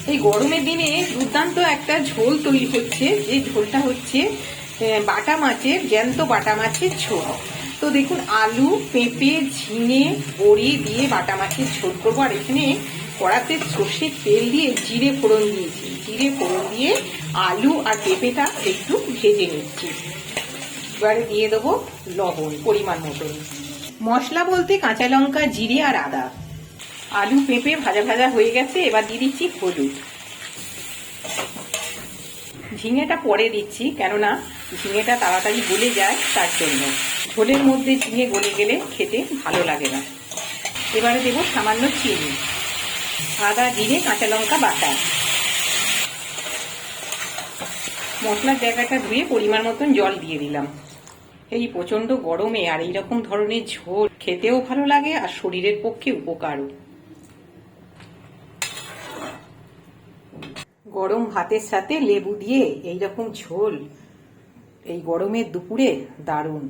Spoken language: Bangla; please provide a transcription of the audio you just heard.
এই গরমের দিনে দুর্দান্ত একটা ঝোল তৈরি হচ্ছে, যে ঝোলটা হচ্ছে বাটা মাছের, জ্যান্ত বাটা মাছের ঝোল। তো দেখুন, আলু, পেঁপে, ঝিঙে, বড়ি দিয়ে বাটা মাছের ঝোল করবো। আর এখানে কড়াতে সর্ষের তেল দিয়ে জিরে ফোড়ন দিয়েছি। জিরে ফোড়ন দিয়ে আলু আর পেঁপেটা একটু ভেজে নিচ্ছি। এবারে দিয়ে দেবো লবণ পরিমাণ মতন। মশলা বলতে কাঁচা লঙ্কা, জিরে আর আদা। আলু পেঁপে ভাজা ভাজা হয়ে গেছে, এবার দিয়ে দিচ্ছি হলুদ। ঝিঙেটা পরে দিচ্ছি, কেননা ঝিঙেটা তাড়াতাড়ি গলে যায়, তার জন্য। ঝোলের মধ্যে ঝিঙে গলে গেলে খেতে ভালো লাগে না। এবারে দেব সামান্য চিনি, আদা, জিরে, কাঁচা লঙ্কা বাটা। মশলার জায়গাটা ধুয়ে পরিমাণ মতন জল দিয়ে দিলাম। এই প্রচন্ড গরমে আর এইরকম ধরনের ঝোল খেতেও ভালো লাগে আর শরীরের পক্ষে উপকারও। গরম ভাতের সাথে লেবু দিয়ে এইরকম ঝোল এই গরমের দুপুরে দারুণ।